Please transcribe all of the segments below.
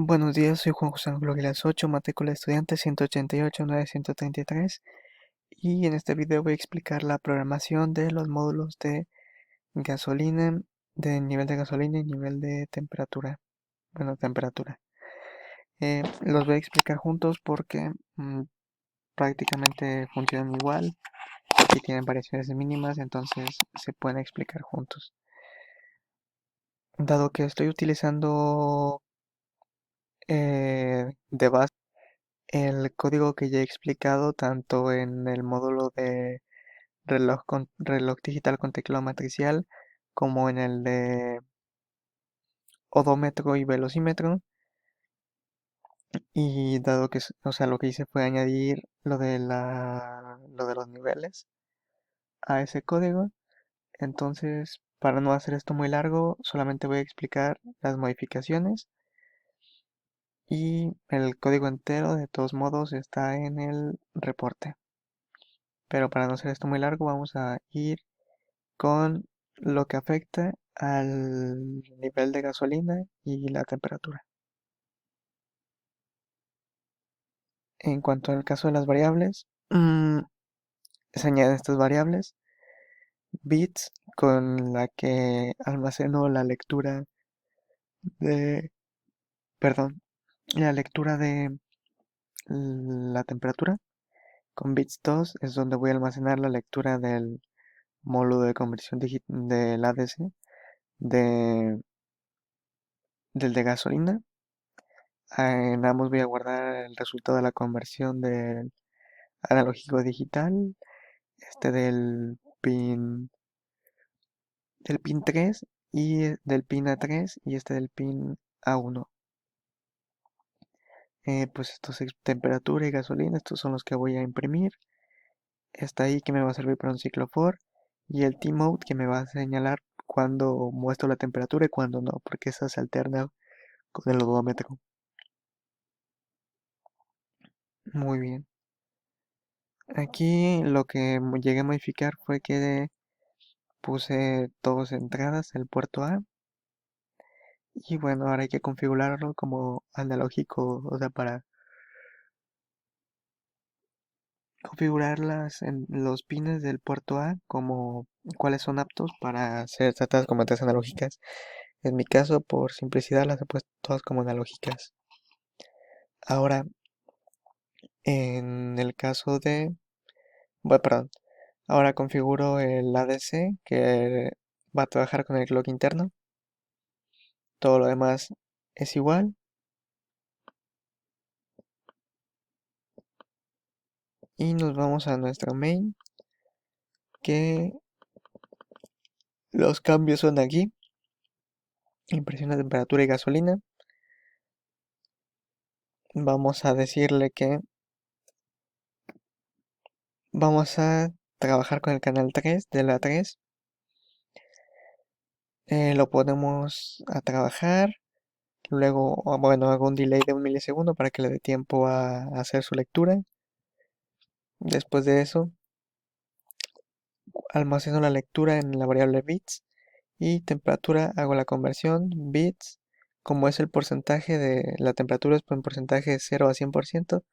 Buenos días, soy Juan José Gloguelas 8, matrícula de estudiante 188-933 y en este video voy a explicar la programación de los módulos de gasolina, de nivel de gasolina y nivel de temperatura. Bueno, temperatura. Los voy a explicar juntos porque prácticamente funcionan igual y tienen variaciones mínimas, entonces se pueden explicar juntos. Dado que estoy utilizando de base el código que ya he explicado tanto en el módulo de reloj digital con teclado matricial como en el de odómetro y velocímetro. Y dado que, o sea, lo que hice fue añadir lo de los niveles a ese código. Entonces, para no hacer esto muy largo, solamente voy a explicar las modificaciones y el código entero de todos modos está en el reporte. Pero para no hacer esto muy largo, vamos a ir con lo que afecta al nivel de gasolina y la temperatura. En cuanto al caso de las variables, se añaden estas variables, bits, con la que almaceno la lectura de, perdón, la lectura de la temperatura. Con bits 2 es donde voy a almacenar la lectura del módulo de conversión del ADC, de, del de gasolina. En ambos voy a guardar el resultado de la conversión del analógico digital, este del pin 3 y del pin A3 y este del pin A1. Pues estos es temperatura y gasolina, estos son los que voy a imprimir. Está ahí que me va a servir para un ciclo for y el T-mode que me va a señalar cuando muestro la temperatura y cuando no, porque esa se alterna con el odómetro. Muy bien. Aquí lo que llegué a modificar fue que puse dos entradas, el puerto A, y bueno, ahora hay que configurarlo como analógico, o sea, para configurarlas en los pines del puerto A como cuáles son aptos para ser tratadas como entradas analógicas. En mi caso, por simplicidad, las he puesto todas como analógicas. Ahora, en el caso de, bueno, perdón, ahora configuro el ADC que va a trabajar con el clock interno. Todo lo demás es igual. Y nos vamos a nuestro main, que los cambios son aquí. Impresión de temperatura y gasolina. Vamos a decirle que vamos a trabajar con el canal 3 de la 3. Lo ponemos a trabajar. Luego, bueno, hago un delay de 1 milisegundo para que le dé tiempo a hacer su lectura. Después de eso, almaceno la lectura en la variable bits. Y temperatura, hago la conversión, bits. Como es el porcentaje de la temperatura, es un porcentaje de 0 a 100%.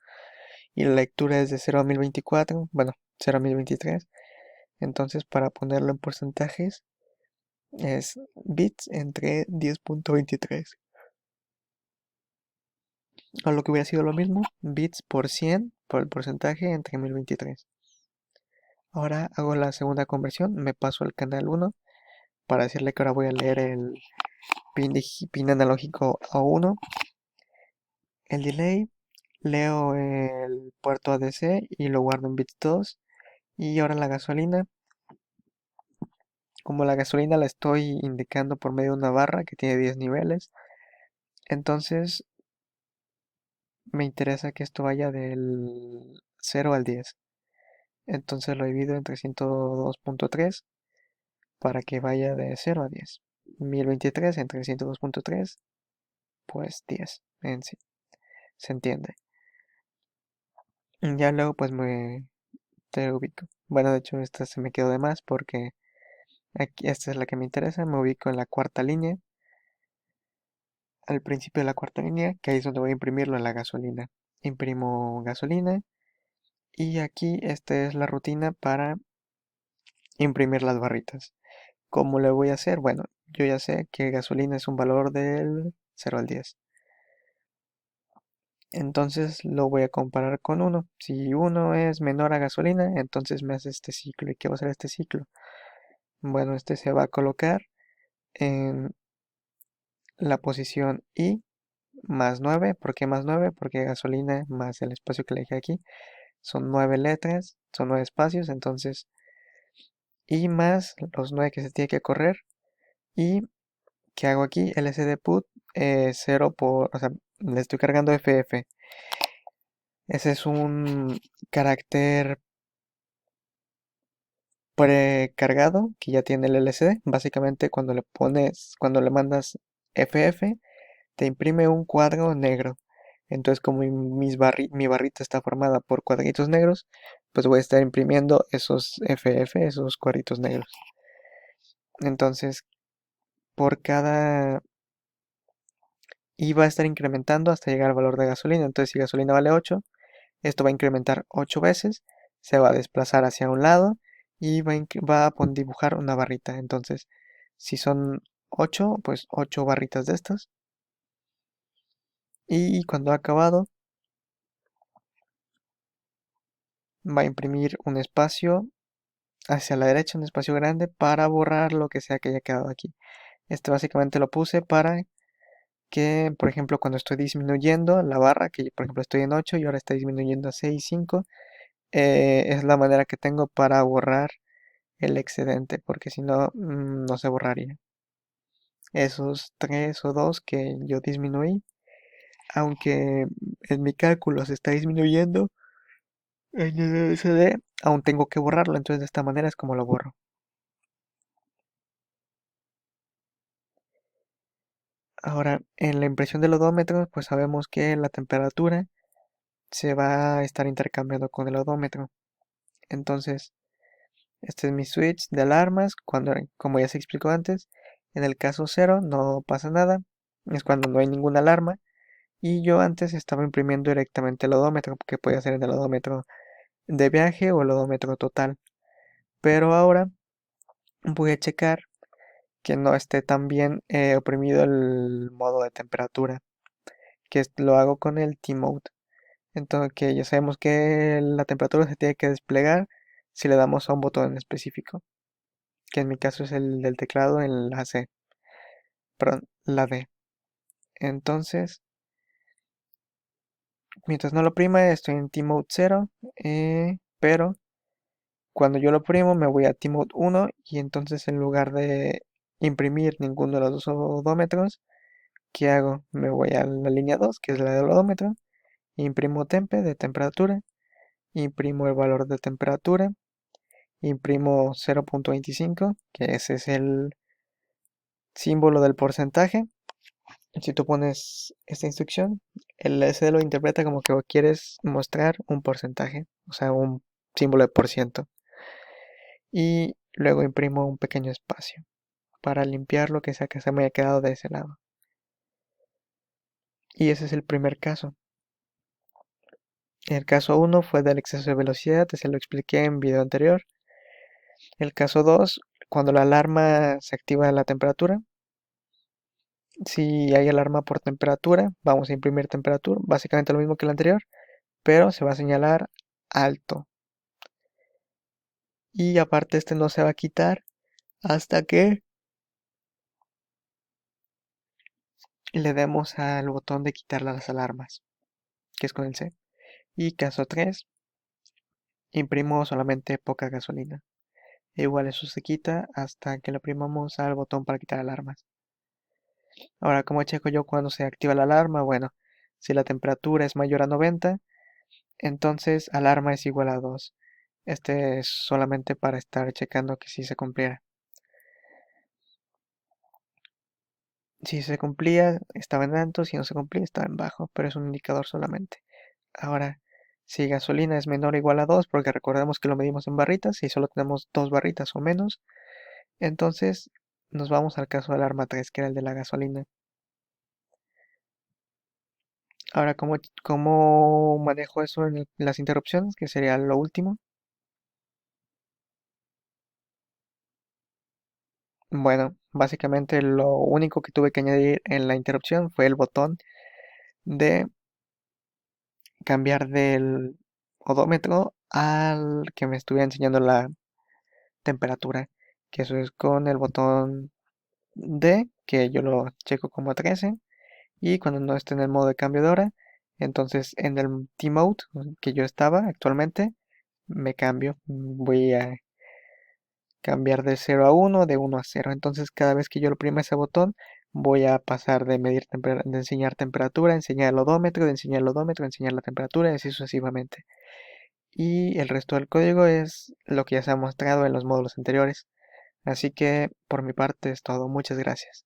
Y la lectura es de 0 a 1024, bueno, 0 a 1023. Entonces, para ponerlo en porcentajes, es bits entre 10.23. O lo que hubiera sido lo mismo, bits por 100 por el porcentaje entre 1023. Ahora hago la segunda conversión, me paso al canal 1 para decirle que ahora voy a leer el pin analógico A1, el delay, leo el puerto ADC y lo guardo en bits 2. Y ahora la gasolina, como la gasolina la estoy indicando por medio de una barra que tiene 10 niveles, entonces me interesa que esto vaya del 0 al 10. Entonces lo divido entre 102.3 para que vaya de 0 a 10. 1023 entre 102.3, pues 10 en sí. Se entiende. Ya luego pues te ubico. Bueno, de hecho esta se me quedó de más porque aquí esta es la que me interesa. Me ubico en la cuarta línea. al principio de la cuarta línea, que ahí es donde voy a imprimirlo en la gasolina. Imprimo gasolina y aquí esta es la rutina para imprimir las barritas. ¿Cómo le voy a hacer? Bueno, yo ya sé que gasolina es un valor del 0 al 10. Entonces lo voy a comparar con uno. Si uno es menor a gasolina, entonces me hace este ciclo. ¿Y qué va a hacer este ciclo? Bueno, este se va a colocar en la posición I más 9. ¿Por qué más 9? Porque gasolina más el espacio que le dejé aquí son 9 letras, son 9 espacios. Entonces I más los 9 que se tiene que correr. ¿Y qué hago aquí? LCD put 0 por, o sea, le estoy cargando FF. Ese es un carácter precargado que ya tiene el LCD. Básicamente cuando le mandas FF, te imprime un cuadro negro. Entonces como mi barrita está formada por cuadritos negros, pues voy a estar imprimiendo esos FF, esos cuadritos negros. Entonces por cada y va a estar incrementando hasta llegar al valor de gasolina. Entonces si gasolina vale 8, esto va a incrementar 8 veces, se va a desplazar hacia un lado y va a dibujar una barrita. Entonces, si son 8, pues 8 barritas de estas. Y cuando ha acabado, va a imprimir un espacio hacia la derecha, un espacio grande para borrar lo que sea que haya quedado aquí. Este básicamente lo puse para que, por ejemplo, cuando estoy disminuyendo la barra, que por ejemplo estoy en 8 y ahora está disminuyendo a 6,5, es la manera que tengo para borrar el excedente, porque si no, no se borraría. Esos 3 o 2 que yo disminuí, aunque en mi cálculo se está disminuyendo, en el LCD aún tengo que borrarlo, entonces de esta manera es como lo borro. Ahora, en la impresión del odómetro, pues sabemos que la temperatura se va a estar intercambiando con el odómetro. Entonces, este es mi switch de alarmas, como ya se explicó antes, en el caso 0 no pasa nada, es cuando no hay ninguna alarma. Y yo antes estaba imprimiendo directamente el odómetro, que podía ser en el odómetro de viaje o el odómetro total. Pero ahora voy a checar que no esté tan bien oprimido el modo de temperatura, que lo hago con el T-Mode. Entonces, que ya sabemos que la temperatura se tiene que desplegar si le damos a un botón en específico, que en mi caso es el del teclado en la C, perdón, la D. Entonces, mientras no lo oprima, estoy en T-Mode 0, pero cuando yo lo oprimo me voy a T-Mode 1 y entonces en lugar de imprimir ninguno de los dos odómetros, ¿qué hago? Me voy a la línea 2, que es la del odómetro, imprimo tempe de temperatura, imprimo el valor de temperatura, imprimo 0,25, que ese es el símbolo del porcentaje. Si tú pones esta instrucción, el SD lo interpreta como que quieres mostrar un porcentaje, o sea, un símbolo de por ciento. Y luego imprimo un pequeño espacio para limpiar lo que sea que se me haya quedado de ese lado. Y ese es el primer caso. El caso 1 fue del exceso de velocidad, se lo expliqué en video anterior. El caso 2, cuando la alarma se activa la temperatura. Si hay alarma por temperatura, vamos a imprimir temperatura, básicamente lo mismo que el anterior, pero se va a señalar alto. Y aparte este no se va a quitar hasta que le demos al botón de quitar las alarmas, que es con el C. Y caso 3, imprimo solamente poca gasolina. Igual eso se quita hasta que le oprimamos al botón para quitar alarmas. Ahora, ¿cómo checo yo cuando se activa la alarma? Bueno, si la temperatura es mayor a 90, entonces alarma es igual a 2. Este es solamente para estar checando que sí se cumpliera. Si se cumplía, estaba en alto, si no se cumplía, estaba en bajo, pero es un indicador solamente. Ahora, si gasolina es menor o igual a 2, porque recordemos que lo medimos en barritas, y solo tenemos 2 barritas o menos, entonces nos vamos al caso de alarma 3, que era el de la gasolina. Ahora, ¿cómo manejo eso en las interrupciones? Que sería lo último. Bueno, básicamente lo único que tuve que añadir en la interrupción fue el botón de cambiar del odómetro al que me estuviera enseñando la temperatura, que eso es con el botón D, que yo lo checo como 13, y cuando no esté en el modo de cambio de hora, entonces en el T-Mode que yo estaba actualmente, me cambio, voy a cambiar de 0 a 1, de 1 a 0. Entonces cada vez que yo oprima ese botón, voy a pasar de de enseñar temperatura, enseñar el odómetro, de enseñar el odómetro, enseñar la temperatura, y así sucesivamente. Y el resto del código es lo que ya se ha mostrado en los módulos anteriores. Así que por mi parte es todo. Muchas gracias.